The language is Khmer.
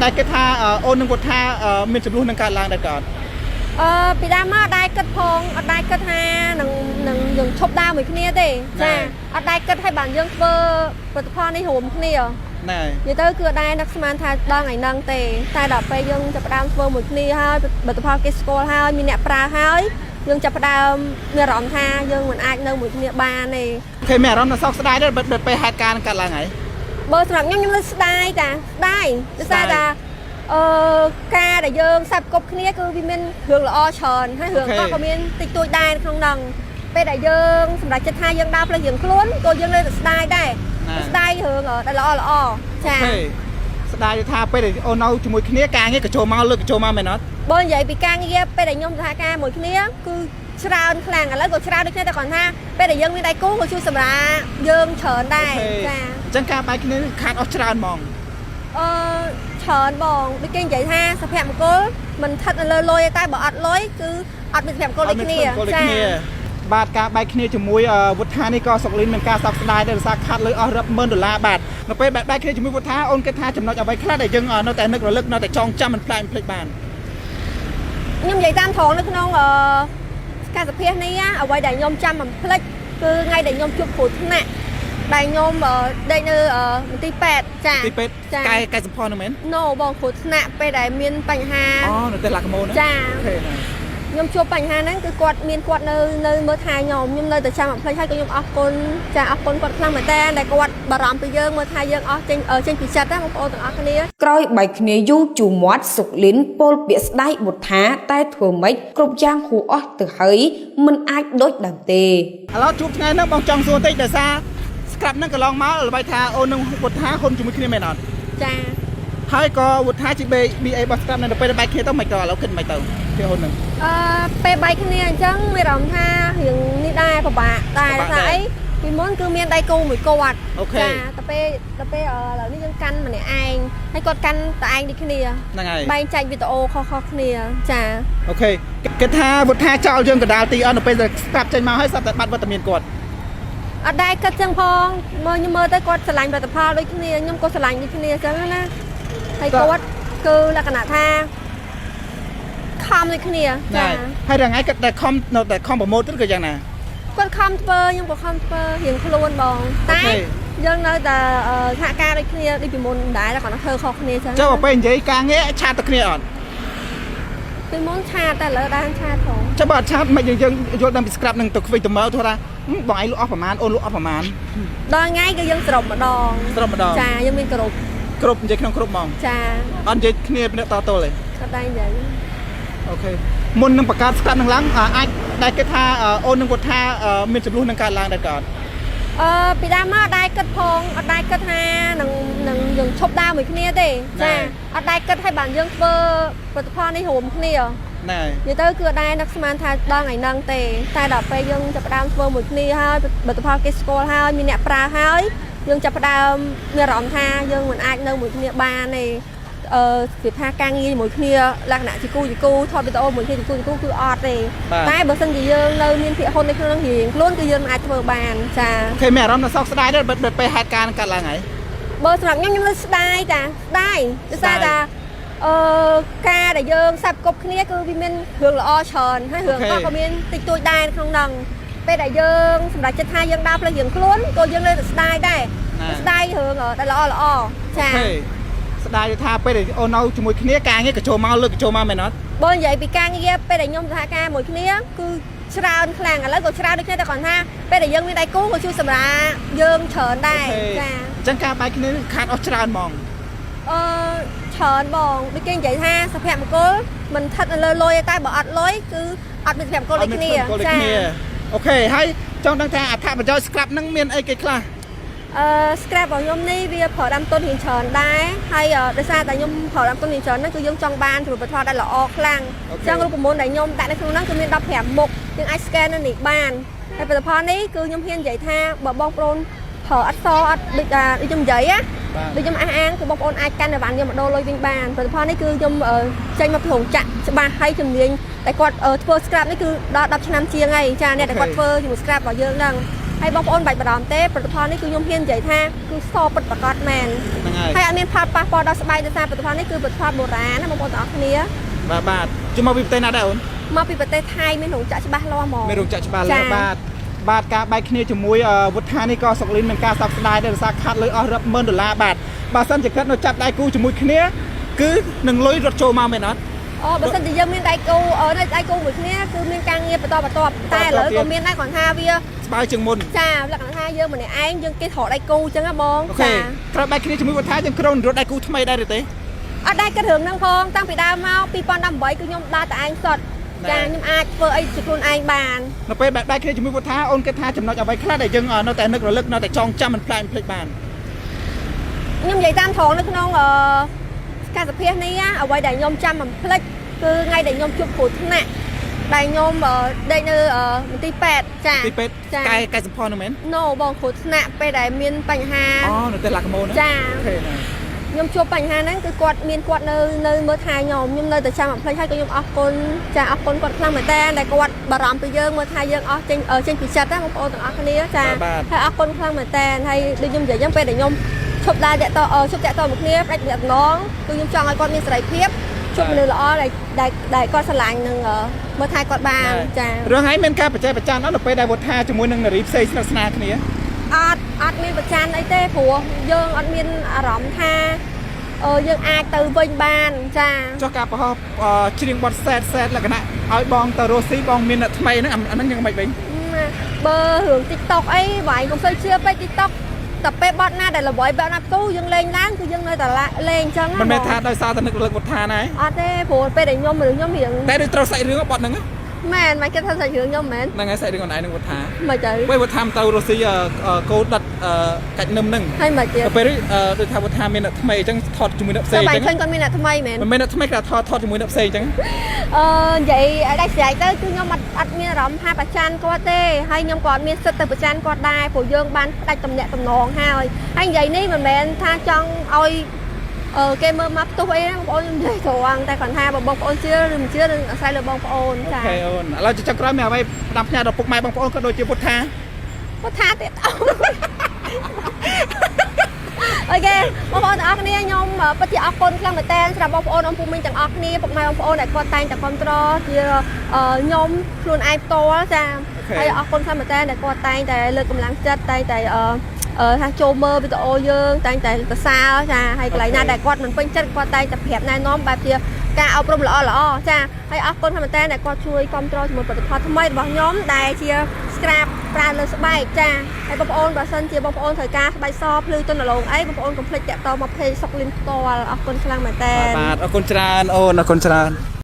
ได้ก็ท่าโอนนึงกดท่ามีจำนวนในการล้างได้ก่อนปีดามาได้กึศพงได้กึศฮาหนึ่งยังชบดาวเหมือนគ្នាទេចាអត់ได้กึศให้បានយើងធ្វើផលិតផលនេះរួមគ្នានិយាយទៅគឺដែរនឹកស្មានថាដល់ថ្ងៃហ្នឹងទេតែដល់ពេលយើងចាប់ផ្ដើមធ្វើមួយគ្នាហើយផលិតផលគេស្គាល់ហើយមានអ្នកប្រើហើយយើងចាប់ផ្ដើមមានអារម្មណ៍ថាយើងមិនអាចនៅមួយគ្នាបានទេឃើញមានអារម្មណ៍ថាសោកស្ដាយដែរបើពេលហេតុការណ៍កាត់ឡើងហើយបើសម្រាប់ខ្ញុំលើស្ដាយតាស្ដាយដោយសារថាការដែលយើងសាប់គប់គ្នាគឺវាមានរឿងល្អច្រើនហើយរឿងក៏មានតិចតួចដែរក្នុងហ្នឹងពេលដែលយើងសម្រាប់ចិត្តថាយើងដើរផ្លូវយើងខ្លួនក៏យើងនៅតែស្ដាយដែរស្ដាយរឿងដែលល្អចាស្ដាយថាពេលដែលអូននៅជាមួយគ្នាការងារក៏ចូលមកលើកចូលមកមែនអត់បើនិយាយពីការងារពេលដែលខ្ញុំសហការមួយគ្នាគឺច្រើនខ្លាំងឥឡូវក៏ច្រើនដូចគ្នាតែគាត់ថាពេលដែលយើងមានដៃគូក៏ជួយសម្រាប់យើងច្រើនដែរចាអញ្ចឹងការបែកគ្នាខាតអស់ច្រើនហ្មងច្រើនបងដូចគេនិយាយថាសុភមង្គលមិនស្ថិតនៅលើលុយតែបើអត់លុយគឺអត់មានសុភមង្គលដូចគ្នាចាបាទការបែកគ្នាជាមួយវុទ្ធានេះក៏សុកលីនមានការសោកស្ដាយដែរដោយសារខាត់លុយអស់រាប់ម៉ឺនដុល្លារបាទនៅពេលបែកគ្នាជាមួយវុទ្ធាអូនគិតថាចំណុចអ្វីខ្លះដែលយើងនៅតែនឹករលឹកនៅតែចងចាំមិនផ្លាច់ភ្លេចបានខ្ញុំនិយាយតាមត្រង់នៅក្នុងការសភានេះអ្វីដែលខ្ញុំចាំមិនភ្លេចគឺថ្ងៃដែលខ្ញុំជួបគ្រូថ្នាក់ដែលខ្ញុំដេកនៅមន្ទីរពេទ្យចាទីពេទ្យកែសម្ផស្សនោះមែន No បងគ្រូថ្នាក់ពេលដែលមានបញ្ហានៅតែឡាក់ម៉ូណាចាខ្ញុំជួបបញ្ហាហ្នឹងគឺគាត់នៅមើលថែខ្ញុំនៅតែចាំមិនភ្លេចហើយក៏ខ្ញុំអរគុណចាអរគុណគាត់ខ្លាំងមែនតើដែលគាត់បារម្ភពីយើងមើលថែយើងអស់ចេញពីចិត្តណាបងប្អូនទាំងអស់គ្នាក្រោយបែកគ្នាយូរជួមាត់សុកលីនពោលពាក្យស្ដាយបុត្ថាតែធ្វើម៉េចគ្រប់យ៉ាងហួអស់ទៅហើយមិនអាចដូចដើមទេឥឡូវជួបថ្ងៃហ្នឹងបងចង់សួរតិចដោយសារស្ក្រាប់ហ្នឹងកន្លងមកល្បីថាអូននឹងវុទ្ធាហ៊ុនជាមួយគ្នាមែនអត់ចាហើយក៏វុទ្ធាជា BA របស់ស្ក្រាប់ហ្នឹងទៅពេលបែកគ្នាទៅមិនទៅឥឡូវគិតមិនទៅពីហ៊ុនហ្នឹងពេលបែកគ្នាអញ្ចឹងមានអារម្មណ៍ថារឿងនេះដែរពិបាកដែរថាអីពីមុនគឺមានដៃគូមួយគាត់ចាតែពេលឥឡូវនេះយើងកាន់ម្នាក់ឯងហើយគាត់កាន់តែឯងដូចគ្នាហ្នឹងហើយបែងចែកវីដេអូខុសៗគ្នាចាអូខេគិតថាវុទ្ធាចោលយើងកណ្ដាលទីអត់នៅពេលដែលស្រាប់ចេញមកហើយសត្វតែបាត់វត្តមានគាត់អត់ដែរគិតចឹងផងខ្ញុំមើលទៅគាត់ស្រឡាញ់ផលិតផលដូចគ្នាខ្ញុំក៏ស្រឡាញ់ដូចគ្នាចឹងណាហើយគាត់គឺលក្ខណៈថាខំដូចគ្នាចាហើយរងថ្ងៃគាត់តែខំនៅតែខំប្រម៉ូទទៅក៏យ៉ាងណាគាត់ខំធ្វើខ្ញុំក៏ខំធ្វើរៀងខ្លួនបងតែយើងនៅតែសហការដូចគ្នាដូចពីមុនដែរតែគាត់ធ្វើខុសគ្នាចឹងចុះពេលនិយាយការងារឆាតទៅគ្នាអត់ពីមុនឆាតតែឥឡូវដែរឆាតផងចុះបើឆាតមិនយើងយល់ដឹងពីស្ក្រាប់នឹងទៅខ្វេងទៅមើលថាបងឯងលក់អស់ប្រហែលអូនលក់អស់ប្រហែលដល់ថ្ងៃគឺយើងសរុបម្ដងចាយើងមានគ្រប់និយាយក្នុងគ្រប់ហ្មងចាអត់និយាយគ្នាពីអ្នកតទល់ទេអត់ដែរនិយាយអូខេមុននឹងបង្កើតស្ក្រាប់នឹងឡើងអាចដែលគិតថាអូននឹងគាត់ថាមានចំនួននឹងកើតឡើងដែរក៏ពីដើមមកដែរគិតផងអត់ដែរគិតថានឹងយើងឈប់ដើរមួយគ្នាទេចាអត់ដែរគិតឲ្យបានយើងធ្វើផលិតផលនេះរួមគ្នាណែនិយាយទៅគឺដែរនឹកស្មានថាដល់ថ្ងៃហ្នឹងទេតែដល់ពេលយើងចាប់ផ្ដើមធ្វើមួយគ្នាហើយផលិតផលគេស្គាល់ហើយមានអ្នកប្រើហើយយើងចាប់ផ្ដើមមានអារម្មណ៍ថាយើងមិនអាចនៅមួយគ្នាបានទេគឺថាការងារជាមួយគ្នាលក្ខណៈជាគូថតវីដេអូមួយគ្នាជាគូគឺអត់ទេតែបើសិនជាយើងនៅមានភាគហ៊ុននៅក្នុងរៀងខ្លួនគឺយើងអាចធ្វើបានចាឃើញមានអារម្មណ៍សោកស្ដាយដែរបើពេលហេតុការណ៍កាត់ឡើងហើយបើសម្រាប់ខ្ញុំលើស្ដាយតាស្ដាយដោយសារថាការដែលយើងសាប់គប់គ្នាគឺវាមានរឿងល្អច្រើនហើយរឿងក៏មានតិចតួចដែរក្នុងហ្នឹងពេលដែលយើងសម្រាប់ចិត្តថាយើងដើរផ្លូវយើងខ្លួនក៏យើងនៅតែស្ដាយដែរស្ដាយរឿងដែលល្អចាស្ដាយថាពេលដែលអូននៅជាមួយគ្នាការងារក៏ចូលមកលើកចូលមកមែនអត់បើនិយាយពីការងារពេលដែលខ្ញុំសហការមួយគ្នាគឺច្រើនខ្លាំងឥឡូវក៏ច្រើនដូចគ្នាតែគាត់ថាពេលដែលយើងមានដៃគូក៏ជួយសម្រាប់យើងច្រើនដែរចាអញ្ចឹងការបែកគ្នាខាតអស់ច្រើនហ្មងច្រើនបងដូចគេនិយាយថាសុភមង្គលមិនស្ថិតនៅលើលុយតែបើអត់លុយគឺអត់មានសុភមង្គលដូចគ្នាចាអូខេហើយចង់ដឹងថាអត្ថប្រយោជន៍ស្ក្រាប់ហ្នឹងមានអីគេខ្លះscrap របស់ខ្ញុំនេះវាប្រើដាំទុនរៀងច្រើនដែរហើយដោយសារតែខ្ញុំប្រើដាំទុនរៀងច្រើនហ្នឹងគឺយើងចង់បានផលិតផលដែលល្អខ្លាំងអញ្ចឹងរូបមន្តដែលខ្ញុំដាក់នៅក្នុងហ្នឹងគឺមាន15មុខយើងអាច scan នៅនេះបានហើយផលិតផលនេះគឺខ្ញុំហ៊ាននិយាយថាបើបងប្អូនប្រើអត់សអត់ដូចខ្ញុំនិយាយណាដូចខ្ញុំអះអាងគឺបងប្អូនអាចកាន់តែបានយកមកដូរលុយវិញបានផលិតផលនេះគឺខ្ញុំចេញមកពីរោងចក្រច្បាស់ហើយជំនាញតែគាត់ធ្វើ scrap នេះគឺដល់10ឆ្នាំជាងហើយចាអ្នកដែលគាត់ធ្វើជាមួយ scrap របស់យើងហ្នឹង ហើយបងប្អូនបាច់បារម្ភទេផលិតផលនេះគឺខ្ញុំហ៊ាននិយាយថាគឺសពិតប្រាកដមែន ហ្នឹងហើយ ហើយអត់មានផលប៉ះពាល់ដល់ស្បែកដោយសារផលិតផលនេះគឺផលិតផលបុរាណណាបងប្អូនទាំងអស់គ្នា បាទជុំមកពីប្រទេសណាដែរអូន មកពីប្រទេសថៃមានរោងចក្រច្បាស់លាស់ហ្មង មានរោងចក្រច្បាស់លាស់បាទការបែកគ្នាជាមួយវុធានេះក៏សុកលីនមានការសោកស្ដាយដែរដោយសារខាត់លុយអស់រាប់ម៉ឺនដុល្លារបាទបើសិនជាគាត់នៅចាប់ដៃគូជាមួយគ្នាគឺនឹងលុយរត់ចូលមកមែនអត់ អូបើសិនជាយើងមានដៃគូនៅដៃគូមួយគ្នាគឺមានការងារបន្តតែឥឡូវក៏មានដែរគ្រាន់ថាវា ស្បើជាងមុន ចាលក្ខណៈថាយើងម្នាក់ឯងយើងគេរកដៃគូអញ្ចឹងណាបង អូខេក្រោយបែកគ្នាជាមួយវុធាយើងក្រុងរត់ដៃគូថ្មីដែរទេ អត់ដែរគិតរឿងហ្នឹងផងតាំងពីដើមមក2018គឺខ្ញុំដើរតែឯងសុទ្ធចាខ្ញុំអាចធ្វើអីជាខ្លួនឯងបាន នៅពេលបែកគ្នាជាមួយវុធាអូនគិតថាចំណុចអ្វីខ្លះដែលយើងនៅតែនឹករលឹកនៅតែចងចាំមិនផ្លែភ្លេចបាន ខ្ញុំនិយាយតាមត្រង់នៅក្នុងការសភានេះអ្វីដែលខ្ញុំចាំមិនភ្លេចគឺថ្ងៃដែលខ្ញុំជួបគ្រូថ្នាក់ដែលខ្ញុំដេកនៅមន្ទីរពេទ្យចា ទីពេទ្យកាយសម្ផស្សនោះមែន ណូបងគ្រូថ្នាក់ពេលដែលមានបញ្ហា អូនៅតែឡាក់ម៉ូន ចា អូខេ ខ្ញុំជួបបញ្ហាហ្នឹងគឺគាត់នៅមើលថែខ្ញុំនៅតែចាំមិនភ្លេចហើយក៏ខ្ញុំអរគុណចាអរគុណគាត់ខ្លាំងមែនតើដែលគាត់បារម្ភពីយើងមើលថែយើងអស់ចេញពីចិត្តណាបងប្អូនទាំងអស់គ្នាចាហើយអរគុណខ្លាំងមែនតើហើយដូចខ្ញុំនិយាយអញ្ចឹងពេលដែលខ្ញុំឈប់តាក់តមួយគ្នាផ្ដាច់ម្នាក់ម្ដងគឺខ្ញុំចង់ឲ្យគាត់មានសេរីភាពជួបមនុស្សល្អដែលគាត់ស្រឡាញ់នឹងមើលថែគាត់បានចា រឿងហើយមានការបច្ចេកបច្ចានអត់នៅពេលដែលវុធាជាមួយនឹងនារីផ្សេងស្និទ្ធស្នាលគ្នា អត់មានប្រចាំអីទេព្រោះយើងអត់មានអារម្មណ៍ថាយើងអាចទៅវិញបានចា ចុះការប្រហោះច្រៀងបទសែតលក្ខណៈឲ្យបងទៅរស់ស៊ីបងមានអ្នកថ្មីហ្នឹងអាហ្នឹងយ៉ាងម៉េចវិញ បើរឿង TikTok អីបងឯងកុំសូវជឿពេក TikTok តែពេលបត់ណាដែលល្បីបែបណាទូយើងលេងឡើងគឺយើងនៅតែលេងអញ្ចឹង មិនមែនថាដោយសារតែនឹករលឹកវុធាណា អត់ទេព្រោះពេលដែលខ្ញុំរៀង តែដូចត្រូវសាច់រឿងបត់ហ្នឹង មែនមិនគិតថាសាច់រឿងខ្ញុំមែន ហ្នឹងហើយសាច់រឿងខ្លួនឯងនឹងវុធា មិនទៅ ពេលវុធាទៅរស់ស៊ីកោដិតកាច់នឹមហ្នឹង ហើយមិនទៀត ពេលដូចថាវុធាមានអ្នកថ្មីអញ្ចឹងថតជាមួយអ្នកផ្សេងអញ្ចឹង តែឃើញគាត់មានអ្នកថ្មីមែន មិនមែនអ្នកថ្មីគេថតជាមួយអ្នកផ្សេងអញ្ចឹង និយាយដាច់ស្រ័យទៅគឺខ្ញុំអត់មានអារម្មណ៍ថាប្រច័នគាត់ទេហើយខ្ញុំក៏អត់មានសិទ្ធទៅប្រច័នគាត់ដែរព្រោះយើងបានផ្ដាច់ទំនាក់ទំនងហើយនិយាយនេះមិនមែនថាចង់ឲ្យគេមើលមកផ្ទុះអីណាបងប្អូនខ្ញុំនិយាយត្រង់តែគាត់ថាបើបងប្អូនជឿឬមិនជឿនឹងអាស្រ័យលើបងប្អូនចា អូខេអូនឥឡូវចុងក្រោយមានអ្វីផ្ដាំផ្ញើដល់ពុកម៉ែបងប្អូនក៏ដូចជាវុធា ទៀតអូខេបងប្អូនទាំងអស់គ្នាខ្ញុំពិតជាអរគុណខ្លាំងមែនតើសម្រាប់បងប្អូនអង្គពុំមីងទាំងអស់គ្នាពុកម៉ែបងប្អូនដែលគាត់តែងតែគ្រប់គ្រងជាខ្ញុំខ្លួនឯងផ្ទាល់ចាហើយអរគុណខ្លាំងមែនតើដែលគាត់តែងតែលើកកម្លាំងចិត្តតែងតែថាចូលមើលវីដេអូយើងតែងតែសរសើរចាហើយកន្លែងណាដែលគាត់មិនពេញចិត្តគាត់តែងតែប្រាប់ណែនាំបែបជាការអប់រំល្អចាហើយអរគុណមែនតើដែលគាត់ជួយគ្រប់គ្រងជាមួយផលិតផលថ្មីរបស់ខ្ញុំដែលជា scrap ប្រើលើស្បែកចាហើយបងប្អូនបើសិនជាបងប្អូនត្រូវការស្បែកសភ្លឺទន់រលោងអីបងប្អូនកុំភ្លេចតាក់ទងមក page សុកលីនផ្ទាល់អរគុណខ្លាំងមែនតើ បាទអរគុណច្រើនអូនអរគុណច្រើន